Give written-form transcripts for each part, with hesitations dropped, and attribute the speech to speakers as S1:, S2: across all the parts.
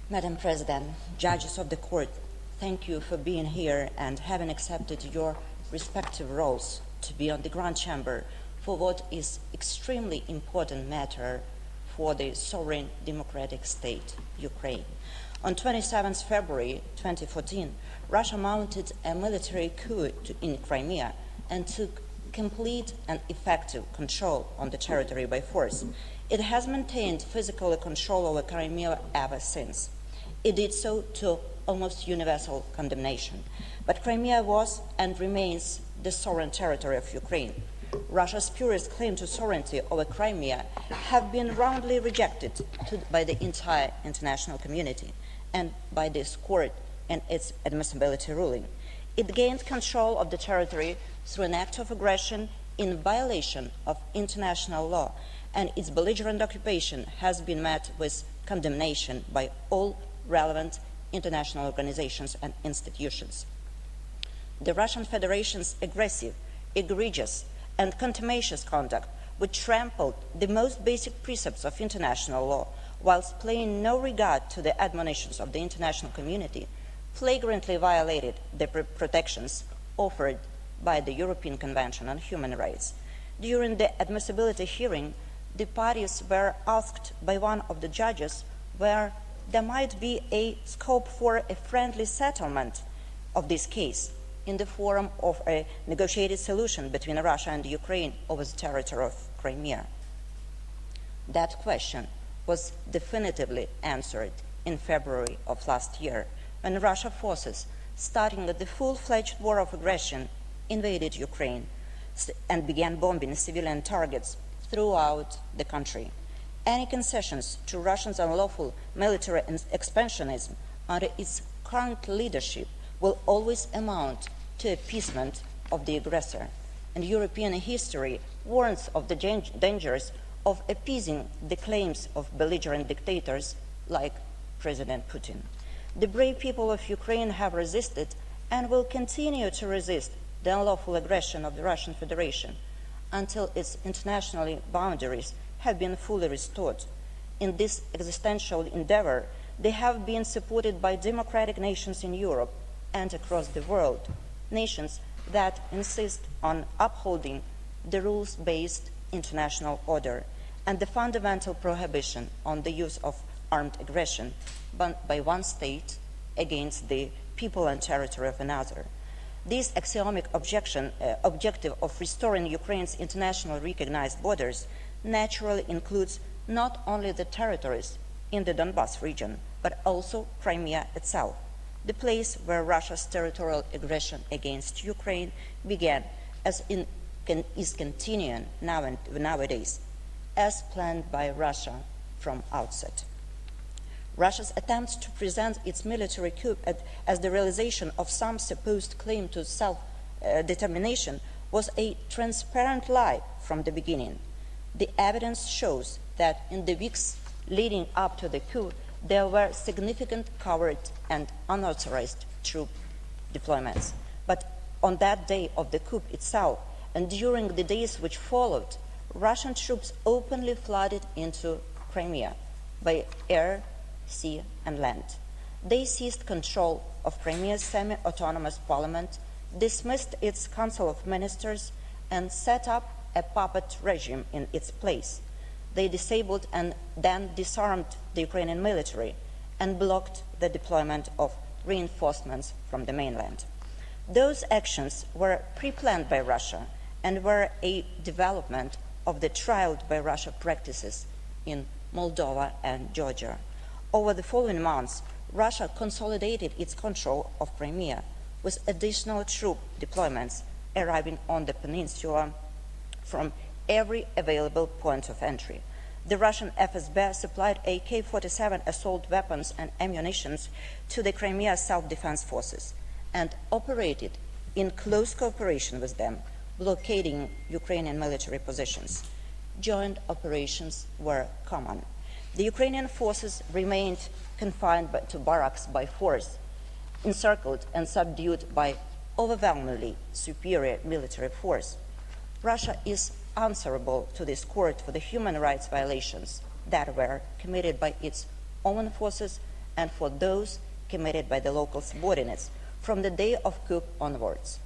S1: Madam President, judges of the court, thank you for being here and having accepted your respective roles to be on the Grand Chamber for what is extremely important matter for the sovereign democratic state, Ukraine. On 27th February 2014, Russia mounted a military coup in Crimea and took complete and effective control on the territory by force. It has maintained physical control over Crimea ever since. It did so to almost universal condemnation. But Crimea was and remains the sovereign territory of Ukraine. Russia's spurious claim to sovereignty over Crimea have been roundly rejected by the entire international community and by this court in its admissibility ruling. It gained control of the territory through an act of aggression in violation of international law, and its belligerent occupation has been met with condemnation by all relevant international organizations and institutions. The Russian Federation's aggressive, egregious, and contumacious conduct would trample the most basic precepts of international law, whilst paying no regard to the admonitions of the international community, flagrantly violated the protections offered by the European Convention on Human Rights. During the admissibility hearing, the parties were asked by one of the judges where there might be a scope for a friendly settlement of this case in the form of a negotiated solution between Russia and Ukraine over the territory of Crimea. That question was definitively answered in February of last year, when Russian forces, starting the full-fledged war of aggression, invaded Ukraine and began bombing civilian targets throughout the country. Any concessions to Russia's unlawful military expansionism under its current leadership will always amount to appeasement of the aggressor, and European history warns of the dangers of appeasing the claims of belligerent dictators like President Putin. The brave people of Ukraine have resisted and will continue to resist the unlawful aggression of the Russian Federation until its international boundaries have been fully restored. In this existential endeavor, they have been supported by democratic nations in Europe and across the world, nations that insist on upholding the rules-based international order and the fundamental prohibition on the use of armed aggression by one state against the people and territory of another. This axiomatic objective of restoring Ukraine's internationally recognized borders naturally includes not only the territories in the Donbas region, but also Crimea itself, the place where Russia's territorial aggression against Ukraine began is continuing nowadays, as planned by Russia from outset. Russia's attempts to present its military coup as the realization of some supposed claim to self-determination was a transparent lie from the beginning. The evidence shows that in the weeks leading up to the coup, there were significant covert and unauthorized troop deployments. But on that day of the coup itself, and during the days which followed, Russian troops openly flooded into Crimea by air, sea, and land. They seized control of Crimea's semi-autonomous parliament, dismissed its council of ministers, and set up a puppet regime in its place. They disabled and then disarmed the Ukrainian military and blocked the deployment of reinforcements from the mainland. Those actions were pre-planned by Russia and were a development of the trialed by Russia practices in Moldova and Georgia. Over the following months, Russia consolidated its control of Crimea with additional troop deployments arriving on the peninsula from every available point of entry. The Russian FSB supplied AK-47 assault weapons and ammunition to the Crimea self-defense forces and operated in close cooperation with them, blockading Ukrainian military positions. Joint operations were common. The Ukrainian forces remained confined to barracks by force, encircled and subdued by overwhelmingly superior military force. Russia is answerable to this court for the human rights violations that were committed by its own forces and for those committed by the local subordinates from the day of coup onwards.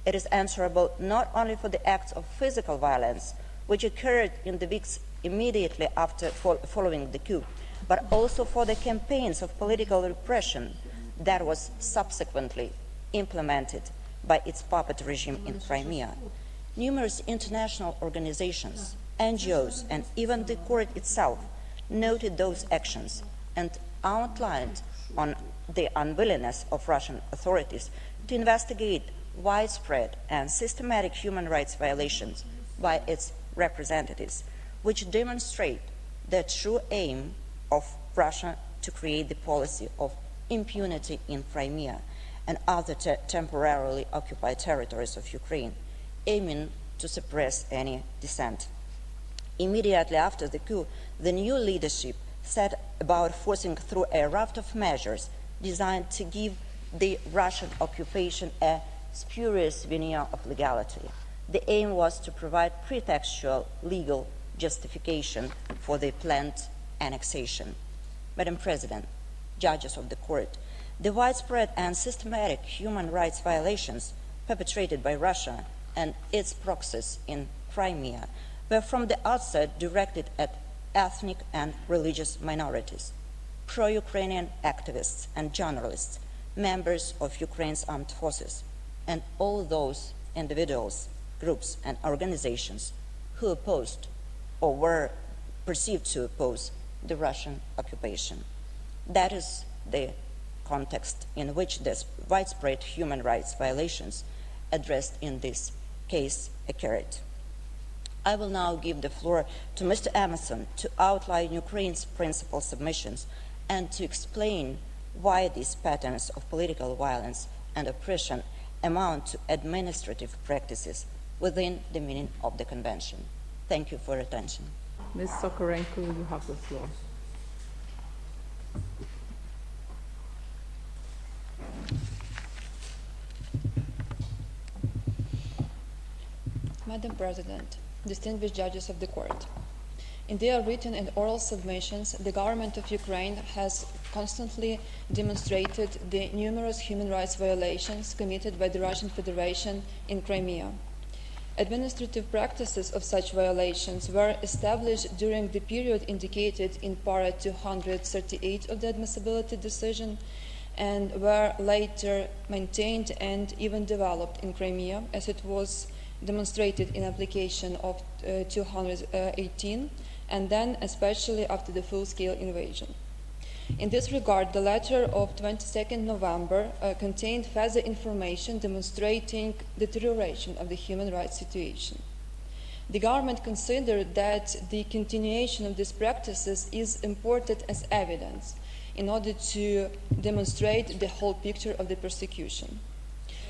S1: It is answerable not only for the acts of physical violence which occurred in the weeks immediately after following the coup, but also for the campaigns of political repression that was subsequently implemented by its puppet regime in Crimea. Numerous international organizations, NGOs, and even the court itself noted those actions and outlined on the unwillingness of Russian authorities to investigate widespread and systematic human rights violations by its representatives, which demonstrate the true aim of Russia to create the policy of impunity in Crimea and other temporarily occupied territories of Ukraine, aiming to suppress any dissent. Immediately after the coup, the new leadership set about forcing through a raft of measures designed to give the Russian occupation a spurious veneer of legality. The aim was to provide pretextual legal justification for the planned annexation. Madam President, judges of the court, the widespread and systematic human rights violations perpetrated by Russia and its proxies in Crimea were from the outset directed at ethnic and religious minorities, pro-Ukrainian activists and journalists, members of Ukraine's armed forces, and all those individuals, groups, and organizations who opposed or were perceived to oppose the Russian occupation. That is the context in which the widespread human rights violations addressed in this case occurred. I will now give the floor to Mr. Emerson to outline Ukraine's principal submissions and to explain why these patterns of political violence and oppression amount to administrative practices within the meaning of the Convention. Thank you for your attention.
S2: Ms. Sokorенко, you have the floor.
S3: Madam President, distinguished judges of the court, in their written and oral submissions, the government of Ukraine has constantly demonstrated the numerous human rights violations committed by the Russian Federation in Crimea. Administrative practices of such violations were established during the period indicated in para 238 of the admissibility decision and were later maintained and even developed in Crimea, as it was demonstrated in application of 218, and then especially after the full-scale invasion. In this regard, the letter of 22nd November contained further information demonstrating deterioration of the human rights situation. The government considered that the continuation of these practices is important as evidence in order to demonstrate the whole picture of the persecution.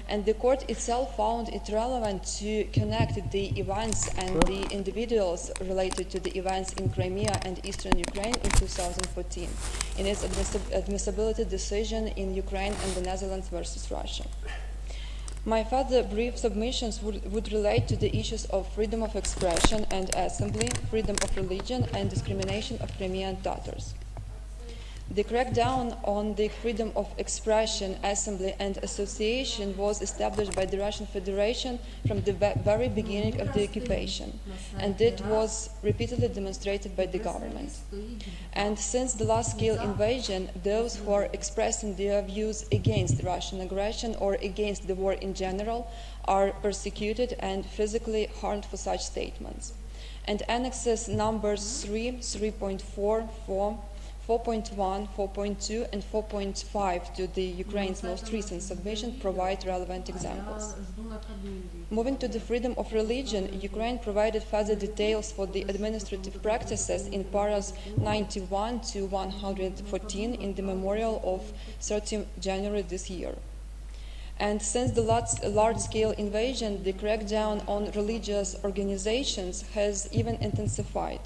S3: And the court itself found it relevant to connect the events and the individuals related to the events in Crimea and eastern Ukraine in 2014 in its admissibility decision in Ukraine and the Netherlands versus Russia. My further brief submissions would relate to the issues of freedom of expression and assembly, freedom of religion, and discrimination of Crimean Tatars. The crackdown on the freedom of expression, assembly, and association was established by the Russian Federation from the very beginning of the occupation, and it was repeatedly demonstrated by the government. And since the large-scale invasion, those who are expressing their views against Russian aggression or against the war in general are persecuted and physically harmed for such statements. And annexes numbers 3, 3.4, 4, 4.1, 4.2, and 4.5 to the Ukraine's most recent submission provide relevant examples. Moving to the freedom of religion, Ukraine provided further details for the administrative practices in paras 91 to 114 in the memorial of 13 January this year. And since the large-scale invasion, the crackdown on religious organizations has even intensified.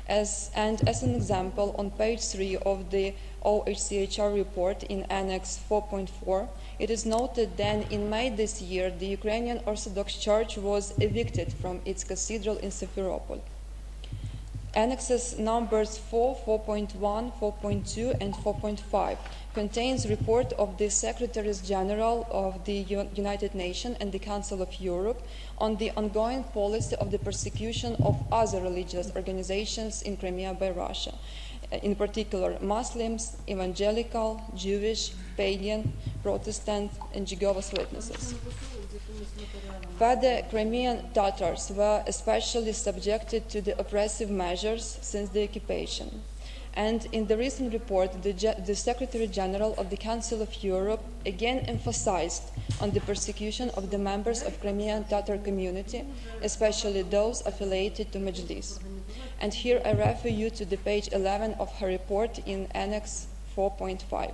S3: As an example, on page 3 of the OHCHR report in Annex 4.4, it is noted that in May this year, the Ukrainian Orthodox Church was evicted from its cathedral in Simferopol. Annexes numbers 4, 4.1, 4.2, and 4.5 contains report of the Secretaries General of the United Nations and the Council of Europe on the ongoing policy of the persecution of other religious organizations in Crimea by Russia, in particular Muslims, evangelical, Jewish, pagan, Protestant, and Jehovah's Witnesses. Further, Crimean Tatars were especially subjected to the oppressive measures since the occupation. And in the recent report, the Secretary General of the Council of Europe again emphasized on the persecution of the members of Crimean Tatar community, especially those affiliated to Majlis. And here I refer you to the page 11 of her report in Annex 4.5.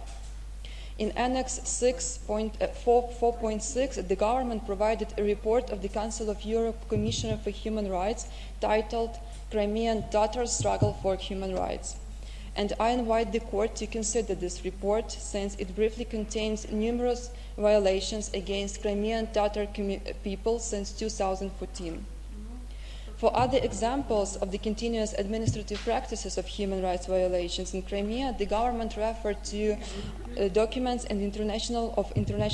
S3: In Annex 4.6, the government provided a report of the Council of Europe Commissioner for Human Rights titled Crimean Tatars Struggle for Human Rights. And I invite the court to consider this report since it briefly contains numerous violations against Crimean Tatar people since 2014. For other examples of the continuous administrative practices of human rights violations in Crimea, the government referred to documents and international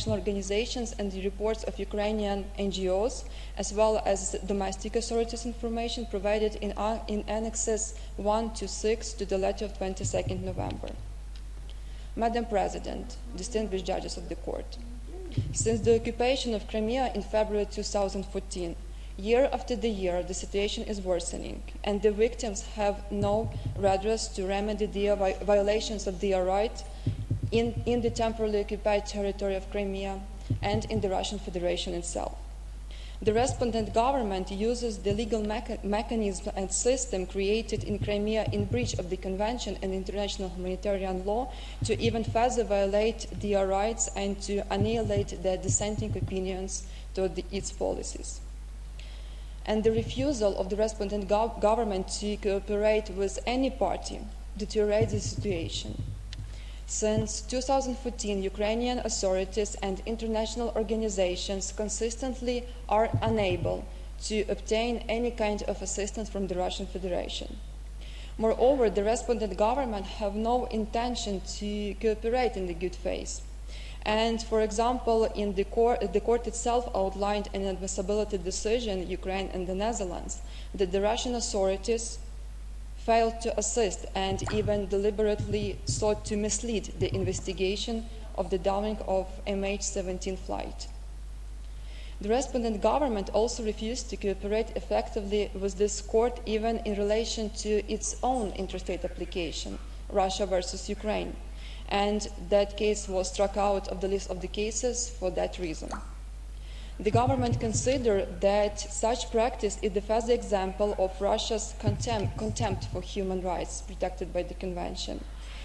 S3: organizations and the reports of Ukrainian NGOs, as well as domestic authorities information provided in Annexes 1 to 6 to the letter of 22nd November. Madam President, distinguished judges of the court, since the occupation of Crimea in February 2014, year after the year, the situation is worsening, and the victims have no redress to remedy the violations of their rights in the temporarily occupied territory of Crimea and in the Russian Federation itself. The respondent government uses the legal mechanism and system created in Crimea in breach of the Convention and international humanitarian law to even further violate their rights and to annihilate their dissenting opinions toward its policies. And the refusal of the respondent government to cooperate with any party deteriorates the situation. Since 2014, Ukrainian authorities and international organizations consistently are unable to obtain any kind of assistance from the Russian Federation. Moreover, the respondent government have no intention to cooperate in the good faith. And, for example, in the court itself outlined an admissibility decision, Ukraine and the Netherlands, that the Russian authorities failed to assist and even deliberately sought to mislead the investigation of the downing of MH17 flight. The respondent government also refused to cooperate effectively with this court even in relation to its own interstate application, Russia versus Ukraine, and that case was struck out of the list of the cases for that reason. The government considered that such practice is the first example of Russia's contempt for human rights protected by the Convention,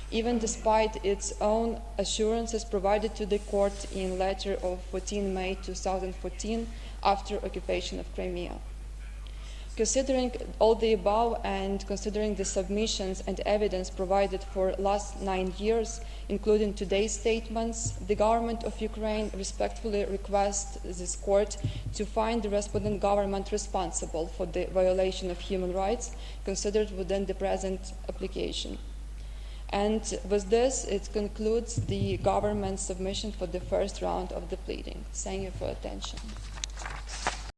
S3: even despite its own assurances provided to the court in letter of 14 May 2014 after occupation of Crimea. Considering all the above and considering the submissions and evidence provided for last 9 years, including today's statements, the government of Ukraine respectfully requests this court to find the respondent government responsible for the violation of human rights considered within the present application. And with this, it concludes the government's submission for the first round of the pleading. Thank you for attention.